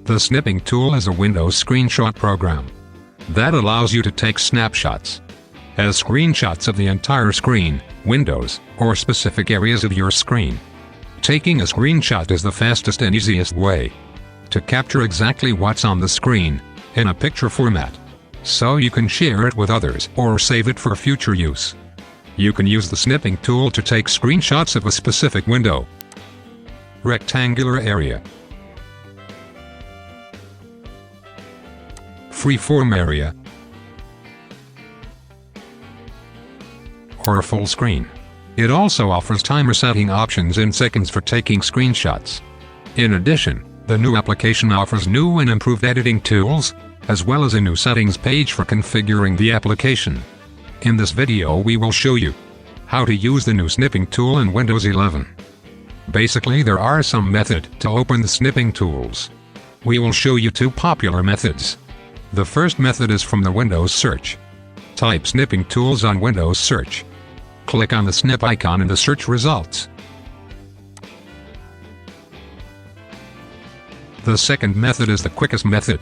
The Snipping Tool is a Windows screenshot program that allows you to take snapshots as screenshots of the entire screen, windows, or specific areas of your screen. Taking a screenshot is the fastest and easiest way to capture exactly what's on the screen in a picture format, so you can share it with others or save it for future use. You can use the Snipping Tool to take screenshots of a specific window, rectangular area, freeform area, or full screen. It also offers timer setting options in seconds for taking screenshots. In addition, the new application offers new and improved editing tools, as well as a new settings page for configuring the application. In this video we will show you how to use the new Snipping Tool in Windows 11. Basically, there are some methods to open the Snipping Tools. We will show you two popular methods. The first method is from the Windows search. Type Snipping Tools on Windows search. Click on the snip icon in the search results. The second method is the quickest method.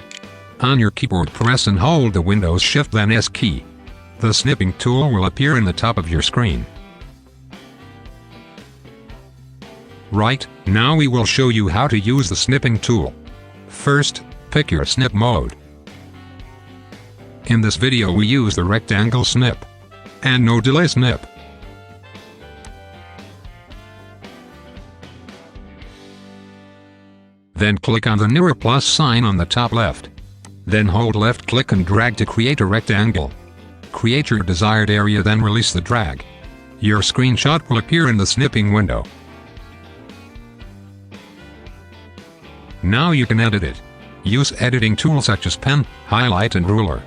On your keyboard, press and hold the Windows Shift then S key. The Snipping Tool will appear in the top of your screen. Right, now we will show you how to use the Snipping Tool. First, pick your snip mode. In this video we use the rectangle snip and no delay snip. Then click on the nearer plus sign on the top left. Then hold left click and drag to create a rectangle. Create your desired area, then release the drag. Your screenshot will appear in the snipping window. Now you can edit it. Use editing tools such as pen, highlight and ruler.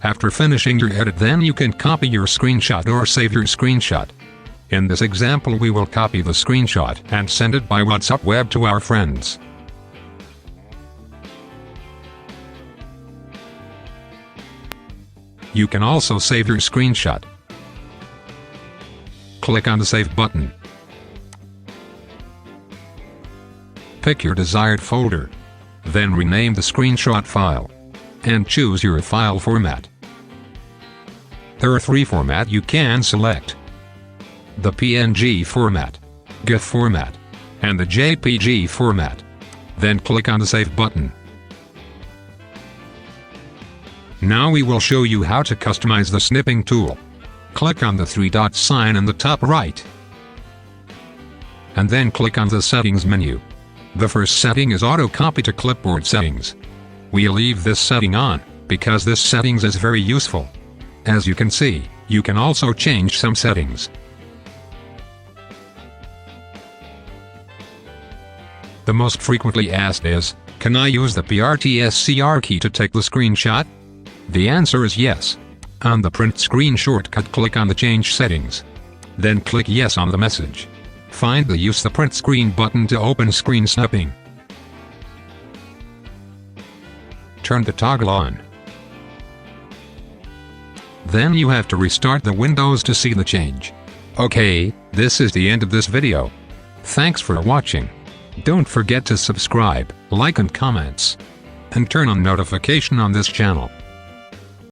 After finishing your edit, then you can copy your screenshot or save your screenshot. In this example we will copy the screenshot and send it by WhatsApp web to our friends. You can also save your screenshot. Click on the Save button. Pick your desired folder. Then rename the screenshot file and choose your file format. There are three formats you can select: the PNG format, GIF format, and the JPG format. Then click on the Save button. Now we will show you how to customize the Snipping Tool. Click on the three-dot sign in the top right, and then click on the Settings menu. The first setting is Auto Copy to Clipboard Settings. We leave this setting on because this settings is very useful. As you can see, you can also change some settings. The most frequently asked is, can I use the PRTSCR key to take the screenshot? The answer is yes. On the Print Screen shortcut, click on the Change Settings. Then click Yes on the message. Find the Use the Print Screen button to open screen snipping. Turn the toggle on. Then you have to restart the Windows to see the change. Okay, this is the end of this video. Thanks for watching. Don't forget to subscribe, like and comments, and turn on notification on this channel.